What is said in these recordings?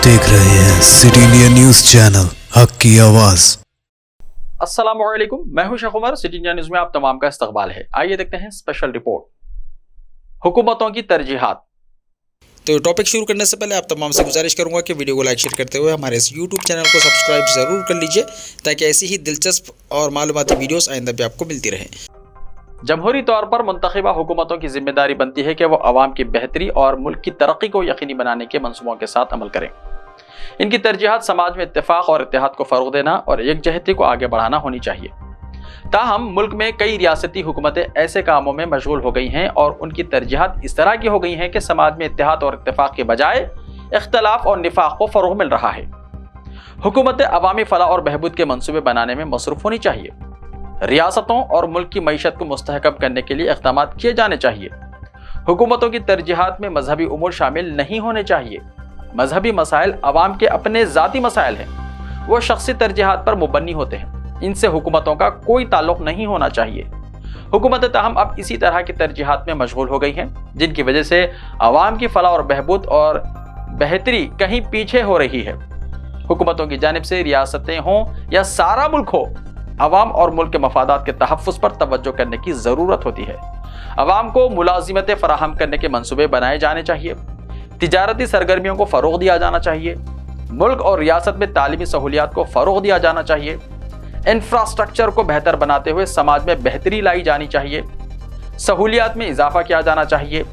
देख रहे हैं सिटी इंडिया न्यूज चैनल, हक की आवाज। अस्सलामुअलैकुम, मैं हूं Sheikh Umar. City India news में आप तमाम का इस्तकबाल है। आइए देखते हैं स्पेशल रिपोर्ट, हुकूमतों की तरजीहात। तो टॉपिक शुरू करने से पहले आप तमाम से गुजारिश करूंगा कि वीडियो को लाइक शेयर करते हुए हमारे इस यूट्यूब चैनल को सब्सक्राइब ज़रूर कर लीजिए, ताकि ऐसी ही दिलचस्प और मालूमाती वीडियोस आइंदा भी आपको मिलती रहें। जमहूरी तौर पर मुंतखबा हुकूमतों की जिम्मेदारी बनती है कि वो अवाम की बेहतरी और मुल्क की तरक्की को यकीनी बनाने के मंसूबों के साथ अमल करें। इनकी तरजीहात समाज में इत्तेफाक और इत्तेहाद को फ़रोग़ देना और एकजहती को आगे बढ़ाना होनी चाहिए। ताहम मुल्क में कई रियासती हुकूमतें ऐसे कामों में मशगूल हो गई हैं और उनकी तरजीहात इस तरह की हो गई हैं कि समाज में इत्तेहाद और इत्तेफाक के बजाय इख्तलाफ और निफाक को फ़रोग़ मिल रहा है। हुकूमतें अवामी फलाह और बहबूद के मंसूबे बनाने में मसरूफ़ होनी चाहिए। रियासतों और मुल्क की मईशत को मुस्तहकम करने के लिए इक़दाम किए जाने चाहिए। हुकूमतों की तरजीहात में मजहबी उमूर शामिल नहीं होने चाहिए। मजहबी मसाइल अवाम के अपने ज़ाती मसाइल हैं, वो शख्सी तरजीहात पर मुबन्नी होते हैं। इनसे हुकूमतों का कोई ताल्लुक़ नहीं होना चाहिए। हुकूमत ताहम अब इसी तरह की तरजीहात में मशगूल हो गई हैं, जिनकी वजह से अवाम की फलाह और बहबूद और बेहतरी कहीं पीछे हो रही है। हुकूमतों की जानिब से रियासतें हों या सारा मुल्क हो, अवाम और मुल्क के मफादात के तहफ़्फ़ुज़ पर तवज्जो करने की ज़रूरत होती है। अवाम को मुलाजिमतें फ़राहम करने के मंसूबे बनाए जाने चाहिए। तिजारती सरगर्मियों को फ़रोग़ दिया जाना चाहिए। मुल्क और रियासत में तालीमी सहूलियात को फ़रोग़ दिया जाना चाहिए। इंफ्रास्ट्रक्चर को बेहतर बनाते हुए समाज में बेहतरी लाई जानी चाहिए। सहूलियात में इजाफा किया जाना चाहिए।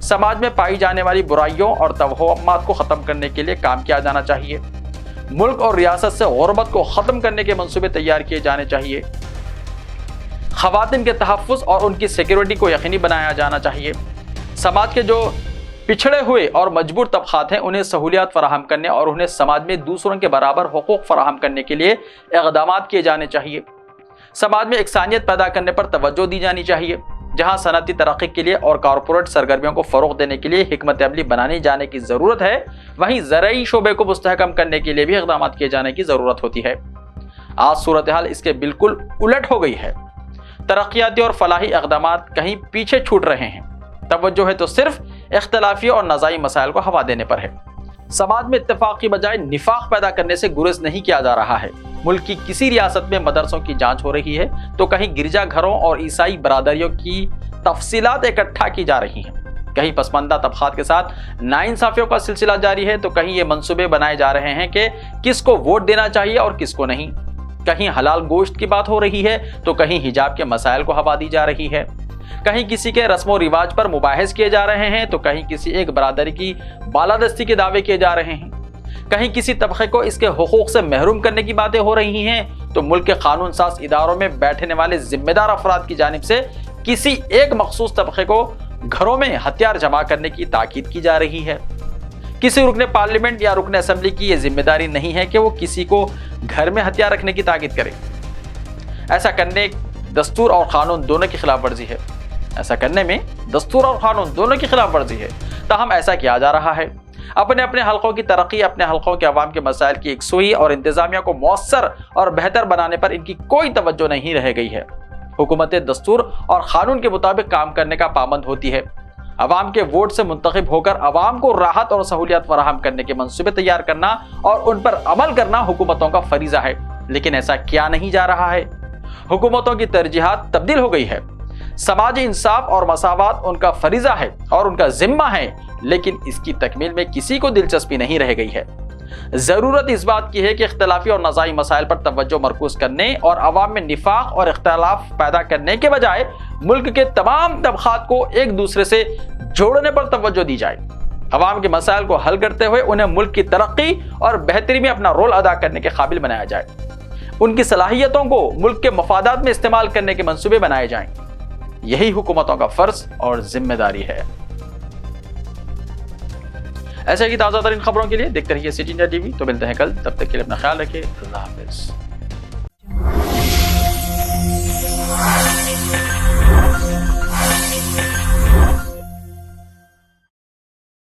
समाज में पाई जाने वाली बुराइयों और तवहमात को ख़त्म करने के लिए काम किया जाना चाहिए। मुल्क और रियासत से गुर्बत को ख़त्म करने के मंसूबे तैयार किए जाने चाहिए। ख़वातीन के तहफ़्फ़ुज़ और उनकी सिक्योरिटी को यकीनी बनाया जाना चाहिए। समाज के जो पिछड़े हुए और मजबूर तबक़ात हैं, उन्हें सहूलियात फ़राहम करने और उन्हें समाज में दूसरों के बराबर हुकूक़ फ़राहम करने के लिए इक़दाम किए जाने चाहिए। समाज में इकसानियत पैदा करने पर तवज्जो दी जानी चाहिए। जहाँ सनअती तरक्की के लिए और कॉरपोरेट सरगर्मियों को फ़रोग़ देने के लिए हिकमत अमली बनाने जाने की ज़रूरत है, वहीं ज़रई शोबे को मुस्तहकम करने के लिए भी इक़दाम किए जाने की ज़रूरत होती है। आज सूरत हाल इसके बिल्कुल उलट हो गई है। तरक्याती और फलाही इक़दाम कहीं पीछे छूट रहे हैं। तवज्जो है तो सिर्फ इख्तलाफी और नज़ाई मसाइल को हवा देने पर है। समाज में इत्तेफाक की बजाय निफाक पैदा करने से गुरेज नहीं किया जा रहा है। मुल्क की किसी रियासत में मदरसों की जांच हो रही है तो कहीं गिरजा घरों और ईसाई बरादरियों की तफसीलात इकट्ठा की जा रही हैं। कहीं पसमानदा तबक़ात के साथ नाइंसाफियों का सिलसिला जारी है तो कहीं ये मंसूबे बनाए जा रहे हैं कि किसको वोट देना चाहिए और किसको नहीं। कहीं हलाल गोश्त की बात हो रही है तो कहीं हिजाब के मसाइल को हवा दी जा रही है। कहीं किसी के रस्म व रिवाज पर मुबाहिस किए जा रहे हैं तो कहीं किसी एक बरादरी की बालादस्ती के दावे किए जा रहे हैं। कहीं किसी तबके को इसके हुकूक से महरूम करने की बातें हो रही हैं तो मुल्क के कानून साज इदारों में बैठने वाले जिम्मेदार अफराद की जानिब से किसी एक मखसूस तबके को घरों में हथियार जमा करने की ताकीद की जा रही है। किसी रुकने पार्लियामेंट या रुकने असम्बली की यह जिम्मेदारी नहीं है कि वो किसी को घर में हथियार रखने की ताकीद करे। ऐसा करने दस्तूर और कानून दोनों की खिलाफ वर्जी है। ऐसा करने में दस्तूर और कानून दोनों की खिलाफ वर्जी है। ताहम ऐसा किया जा रहा है। अपने अपने हलकों की तरक्की, अपने हलकों के अवाम के मसाइल की यकसुई और इंतजामिया को मौसर और बेहतर बनाने पर इनकी कोई तवज्जो नहीं रह गई है। हुकूमतें दस्तूर और कानून के मुताबिक काम करने का पाबंद होती है। अवाम के वोट से मुंतखब होकर अवाम को राहत और सहूलियत फराहम करने के मंसूबे तैयार करना और उन पर अमल करना हुकूमतों का फरीजा है, लेकिन ऐसा किया नहीं जा रहा है। हुकूमतों की तरजीहात तब्दील हो गई है। समाजी इंसाफ और मसावत उनका फरीजा है और उनका जिम्मा है, लेकिन इसकी तकमील में किसी को दिलचस्पी नहीं रह गई है। ज़रूरत इस बात की है कि इख्तलाफी और नज़ाई मसाइल पर तवज्जो मरकूज करने और अवाम में निफाक और इख्तलाफ पैदा करने के बजाय मुल्क के तमाम तबक़ात को एक दूसरे से जोड़ने पर तवज्जो दी जाए। अवाम के मसाइल को हल करते हुए उन्हें मुल्क की तरक्की और बेहतरी में अपना रोल अदा करने के काबिल बनाया जाए। उनकी सलाहियतों को मुल्क के मफादात में इस्तेमाल करने के मंसूबे बनाए जाएं। यही हुकूमतों का फर्ज और जिम्मेदारी है। ऐसे की ताज़ा तरीन खबरों के लिए देखते रहिए सिटी इंडिया टीवी। तो मिलते हैं कल, तब तक के लिए अपना ख्याल रखिए। अल्लाह हाफ़िज़।